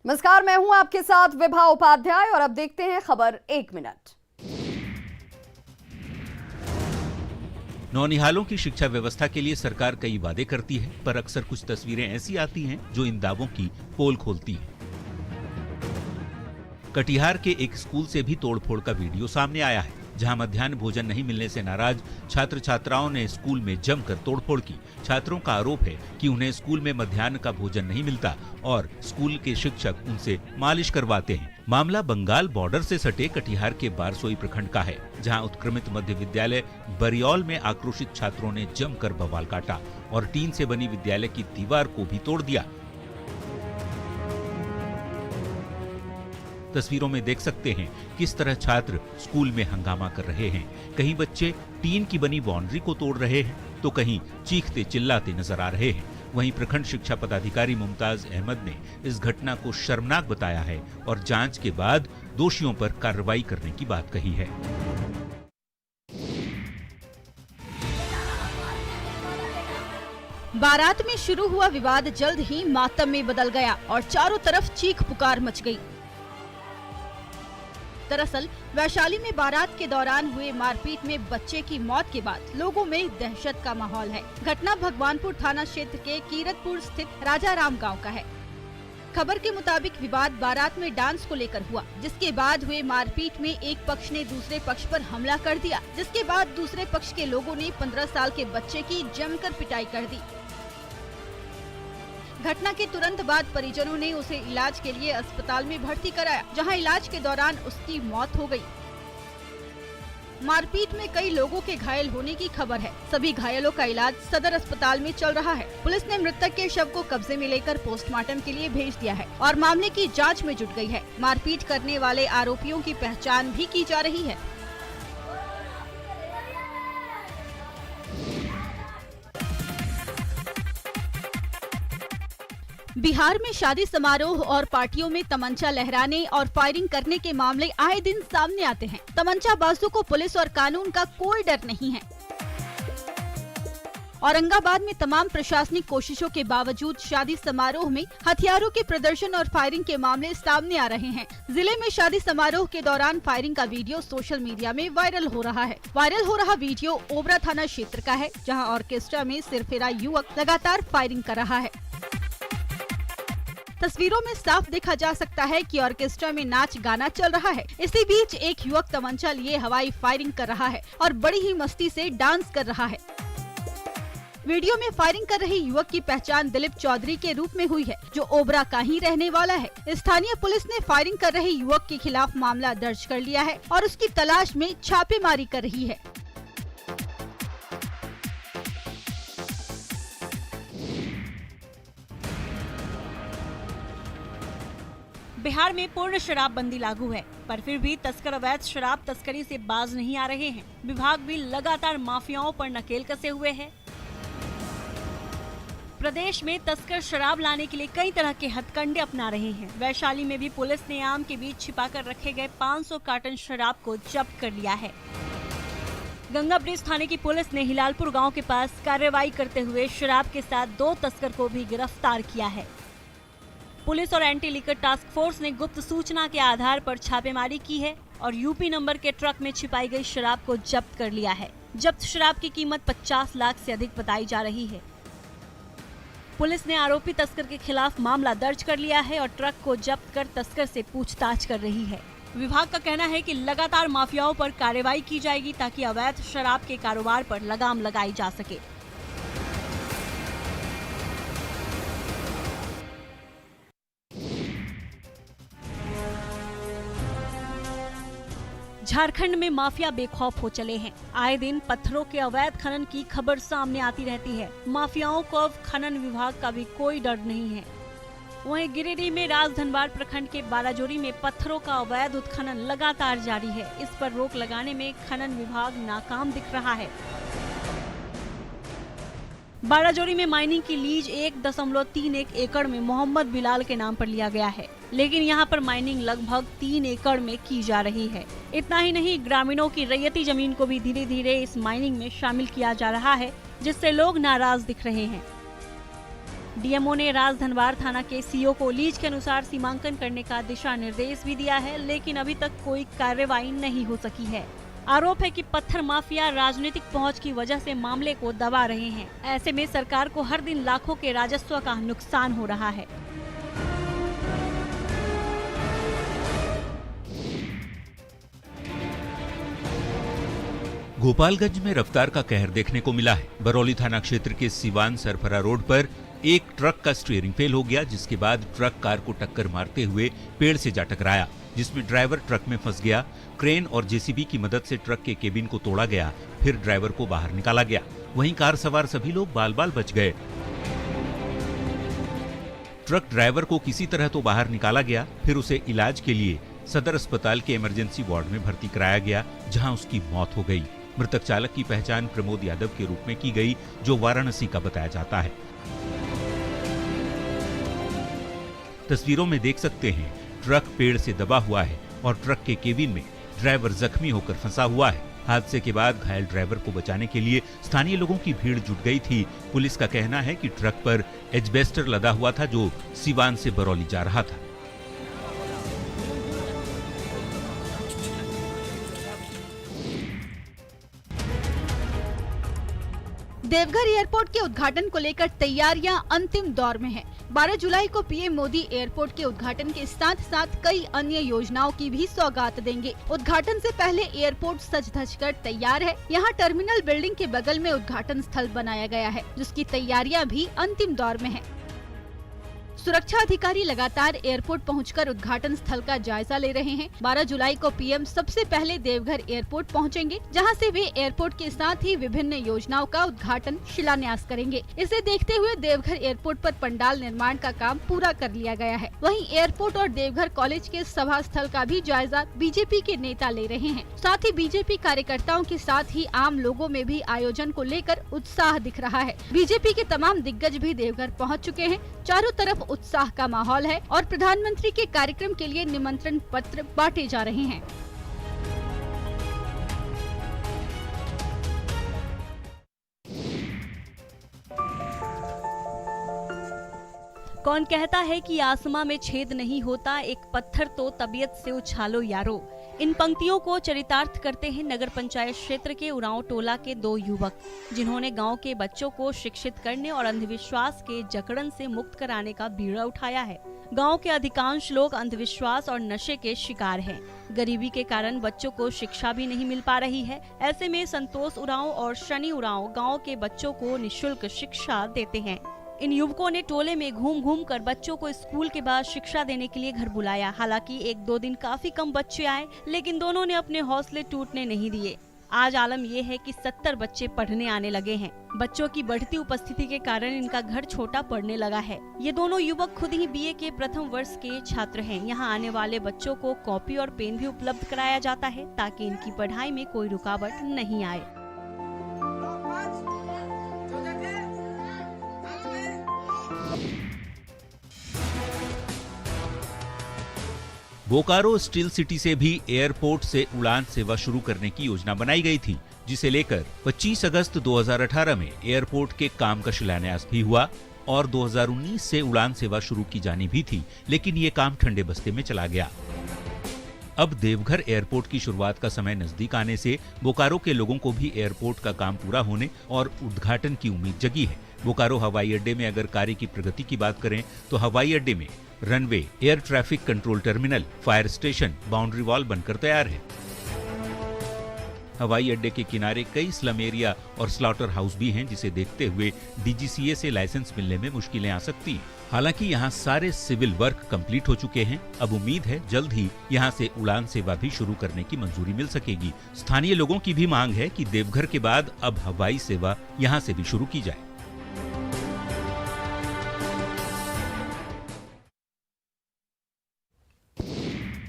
नमस्कार, मैं हूं आपके साथ विभा उपाध्याय और अब देखते हैं खबर 1 मिनट। नौनिहालों की शिक्षा व्यवस्था के लिए सरकार कई वादे करती है, पर अक्सर कुछ तस्वीरें ऐसी आती हैं जो इन दावों की पोल खोलती हैं। कटिहार के एक स्कूल से भी तोड़फोड़ का वीडियो सामने आया है, जहां मध्याह्न भोजन नहीं मिलने से नाराज छात्र छात्राओं ने स्कूल में जमकर तोड़फोड़ की। छात्रों का आरोप है कि उन्हें स्कूल में मध्याह्न का भोजन नहीं मिलता और स्कूल के शिक्षक उनसे मालिश करवाते हैं। मामला बंगाल बॉर्डर से सटे कटिहार के बारसोई प्रखंड का है, जहां उत्क्रमित मध्य विद्यालय बरियौल में आक्रोशित छात्रों ने जमकर बवाल काटा और टीन से बनी विद्यालय की दीवार को भी तोड़ दिया। तस्वीरों में देख सकते हैं किस तरह छात्र स्कूल में हंगामा कर रहे हैं। कहीं बच्चे टीन की बनी बाउंड्री को तोड़ रहे हैं तो कहीं चीखते चिल्लाते नजर आ रहे हैं। वहीं प्रखंड शिक्षा पदाधिकारी मुमताज अहमद ने इस घटना को शर्मनाक बताया है और जांच के बाद दोषियों पर कार्रवाई करने की बात कही है। बारात में शुरू हुआ विवाद जल्द ही मातम में बदल गया और चारों तरफ चीख पुकार मच गई। दरअसल वैशाली में बारात के दौरान हुए मारपीट में बच्चे की मौत के बाद लोगों में दहशत का माहौल है। घटना भगवानपुर थाना क्षेत्र के कीरतपुर स्थित राजाराम गांव का है। खबर के मुताबिक विवाद बारात में डांस को लेकर हुआ, जिसके बाद हुए मारपीट में एक पक्ष ने दूसरे पक्ष पर हमला कर दिया, जिसके बाद दूसरे पक्ष के लोगों ने 15 साल के बच्चे की जमकर पिटाई कर दी। घटना के तुरंत बाद परिजनों ने उसे इलाज के लिए अस्पताल में भर्ती कराया, जहां इलाज के दौरान उसकी मौत हो गई। मारपीट में कई लोगों के घायल होने की खबर है। सभी घायलों का इलाज सदर अस्पताल में चल रहा है। पुलिस ने मृतक के शव को कब्जे में लेकर पोस्टमार्टम के लिए भेज दिया है और मामले की जांच में जुट गई है। मारपीट करने वाले आरोपियों की पहचान भी की जा रही है। बिहार में शादी समारोह और पार्टियों में तमंचा लहराने और फायरिंग करने के मामले आए दिन सामने आते हैं। तमंचाबाजों को पुलिस और कानून का कोई डर नहीं है। औरंगाबाद में तमाम प्रशासनिक कोशिशों के बावजूद शादी समारोह में हथियारों के प्रदर्शन और फायरिंग के मामले सामने आ रहे हैं। जिले में शादी समारोह के दौरान फायरिंग का वीडियो सोशल मीडिया में वायरल हो रहा है। वायरल हो रहा वीडियो ओबरा थाना क्षेत्र का है, जहां ऑर्केस्ट्रा में सिरफिरा युवक लगातार फायरिंग कर रहा है। तस्वीरों में साफ देखा जा सकता है कि ऑर्केस्ट्रा में नाच गाना चल रहा है। इसी बीच एक युवक तमंचा लिए हवाई फायरिंग कर रहा है और बड़ी ही मस्ती से डांस कर रहा है। वीडियो में फायरिंग कर रहे युवक की पहचान दिलीप चौधरी के रूप में हुई है, जो ओबरा का ही रहने वाला है। स्थानीय पुलिस ने फायरिंग कर रहे युवक के खिलाफ मामला दर्ज कर लिया है और उसकी तलाश में छापेमारी कर रही है। बिहार में पूर्ण शराबबंदी लागू है, पर फिर भी तस्कर अवैध शराब तस्करी से बाज नहीं आ रहे हैं। विभाग भी लगातार माफियाओं पर नकेल कसे हुए है। प्रदेश में तस्कर शराब लाने के लिए कई तरह के हथकंडे अपना रहे हैं। वैशाली में भी पुलिस ने आम के बीच छिपाकर रखे गए 500 कार्टन शराब को जब्त कर लिया है। गंगा ब्रिज थाने की पुलिस ने हिलालपुर गाँव के पास कार्रवाई करते हुए शराब के साथ 2 तस्कर को भी गिरफ्तार किया है। पुलिस और एंटी लिकर टास्क फोर्स ने गुप्त सूचना के आधार पर छापेमारी की है और यूपी नंबर के ट्रक में छिपाई गई शराब को जब्त कर लिया है। जब्त शराब की कीमत 50 लाख से अधिक बताई जा रही है। पुलिस ने आरोपी तस्कर के खिलाफ मामला दर्ज कर लिया है और ट्रक को जब्त कर तस्कर से पूछताछ कर रही है। विभाग का कहना है कि लगातार माफियाओं पर कार्रवाई की जाएगी ताकि अवैध शराब के कारोबार पर लगाम लगाई जा सके। झारखंड में माफिया बेखौफ हो चले हैं। आए दिन पत्थरों के अवैध खनन की खबर सामने आती रहती है। माफियाओं को अब खनन विभाग का भी कोई डर नहीं है। वहीं गिरिडीह में राजधनवार प्रखंड के बालाजोरी में पत्थरों का अवैध उत्खनन लगातार जारी है। इस पर रोक लगाने में खनन विभाग नाकाम दिख रहा है। बालाजोरी में माइनिंग की लीज 1.31 एकड़ में मोहम्मद बिलाल के नाम पर लिया गया है, लेकिन यहां पर माइनिंग लगभग 3 एकड़ में की जा रही है। इतना ही नहीं, ग्रामीणों की रैयती जमीन को भी धीरे धीरे इस माइनिंग में शामिल किया जा रहा है, जिससे लोग नाराज दिख रहे हैं। डीएमओ ने राजधनवार थाना के सीओ को लीज के अनुसार सीमांकन करने का दिशा निर्देश भी दिया है, लेकिन अभी तक कोई कार्रवाई नहीं हो सकी है। आरोप है कि पत्थर माफिया राजनीतिक पहुंच की वजह से मामले को दबा रहे हैं। ऐसे में सरकार को हर दिन लाखों के राजस्व का नुकसान हो रहा है। गोपालगंज में रफ्तार का कहर देखने को मिला है। बरौली थाना क्षेत्र के सिवान सरफरा रोड पर एक ट्रक का स्टीयरिंग फेल हो गया, जिसके बाद ट्रक कार को टक्कर मारते हुए पेड़ से जा टकराया, जिसमें ड्राइवर ट्रक में फंस गया। क्रेन और जेसीबी की मदद से ट्रक के केबिन को तोड़ा गया, फिर ड्राइवर को बाहर निकाला गया। वहीं कार सवार सभी लोग बाल बाल बच गए। ट्रक ड्राइवर को किसी तरह तो बाहर निकाला गया, फिर उसे इलाज के लिए सदर अस्पताल के इमरजेंसी वार्ड में भर्ती कराया गया, जहां उसकी मौत हो गई। मृतक चालक की पहचान प्रमोद यादव के रूप में की गई, जो वाराणसी का बताया जाता है। तस्वीरों में देख सकते हैं, ट्रक पेड़ से दबा हुआ है और ट्रक के केबिन में ड्राइवर जख्मी होकर फंसा हुआ है। हादसे के बाद घायल ड्राइवर को बचाने के लिए स्थानीय लोगों की भीड़ जुट गई थी। पुलिस का कहना है कि ट्रक पर एजबेस्टर लदा हुआ था, जो सिवान से बरौली जा रहा था। देवघर एयरपोर्ट के उद्घाटन को लेकर तैयारियां अंतिम दौर में हैं। 12 जुलाई को पीएम मोदी एयरपोर्ट के उद्घाटन के साथ साथ कई अन्य योजनाओं की भी सौगात देंगे। उद्घाटन से पहले एयरपोर्ट सज धज कर तैयार है। यहां टर्मिनल बिल्डिंग के बगल में उद्घाटन स्थल बनाया गया है, जिसकी तैयारियां भी अंतिम दौर में है। सुरक्षा अधिकारी लगातार एयरपोर्ट पहुंचकर उद्घाटन स्थल का जायजा ले रहे हैं। 12 जुलाई को पीएम सबसे पहले देवघर एयरपोर्ट पहुंचेंगे, जहां से वे एयरपोर्ट के साथ ही विभिन्न योजनाओं का उद्घाटन शिलान्यास करेंगे। इसे देखते हुए देवघर एयरपोर्ट पर पंडाल निर्माण का काम पूरा कर लिया गया है। वहीं एयरपोर्ट और देवघर कॉलेज के सभा स्थल का भी जायजा बीजेपी के नेता ले रहे हैं। साथ ही बीजेपी कार्यकर्ताओं के साथ ही आम लोगों में भी आयोजन को लेकर उत्साह दिख रहा है। बीजेपी के तमाम दिग्गज भी देवघर पहुँच चुके हैं। चारों तरफ उत्साह का माहौल है और प्रधानमंत्री के कार्यक्रम के लिए निमंत्रण पत्र बांटे जा रहे हैं। कौन कहता है कि आसमां में छेद नहीं होता, एक पत्थर तो तबीयत से उछालो यारो। इन पंक्तियों को चरितार्थ करते हैं नगर पंचायत क्षेत्र के उरांव टोला के 2 युवक, जिन्होंने गांव के बच्चों को शिक्षित करने और अंधविश्वास के जकड़न से मुक्त कराने का बीड़ा उठाया है। गांव के अधिकांश लोग अंधविश्वास और नशे के शिकार हैं। गरीबी के कारण बच्चों को शिक्षा भी नहीं मिल पा रही है। ऐसे में संतोष उरांव और शनि उरांव गाँव के बच्चों को निःशुल्क शिक्षा देते हैं। इन युवकों ने टोले में घूम घूम कर बच्चों को स्कूल के बाद शिक्षा देने के लिए घर बुलाया। हालांकि 1-2 दिन काफी कम बच्चे आए, लेकिन दोनों ने अपने हौसले टूटने नहीं दिए। आज आलम यह है कि 70 बच्चे पढ़ने आने लगे हैं। बच्चों की बढ़ती उपस्थिति के कारण इनका घर छोटा पड़ने लगा है। ये दोनों युवक खुद ही बीए के प्रथम वर्ष के छात्र हैं। यहाँ आने वाले बच्चों को कॉपी और पेन भी उपलब्ध कराया जाता है, ताकि इनकी पढ़ाई में कोई रुकावट नहीं आए। बोकारो स्टील सिटी से भी एयरपोर्ट से उड़ान सेवा शुरू करने की योजना बनाई गई थी, जिसे लेकर 25 अगस्त 2018 में एयरपोर्ट के काम का शिलान्यास भी हुआ और 2019 से उड़ान सेवा शुरू की जानी भी थी, लेकिन ये काम ठंडे बस्ते में चला गया। अब देवघर एयरपोर्ट की शुरुआत का समय नजदीक आने से बोकारो के लोगों को भी एयरपोर्ट का काम पूरा होने और उद्घाटन की उम्मीद जगी है। बोकारो हवाई अड्डे में अगर कार्य की प्रगति की बात करें तो हवाई अड्डे में runway, air traffic control terminal, fire station, boundary wall बनकर तैयार है। हवाई अड्डे के किनारे कई स्लम एरिया और स्लॉटर हाउस भी हैं, जिसे देखते हुए डीजीसीए से लाइसेंस मिलने में मुश्किलें आ सकती हैं। हालांकि यहां सारे सिविल वर्क कंप्लीट हो चुके हैं। अब उम्मीद है जल्द ही यहां से उड़ान सेवा भी शुरू करने की मंजूरी मिल सकेगी। स्थानीय लोगों की भी मांग है कि देवघर के बाद अब हवाई सेवा यहां से भी शुरू की जाए।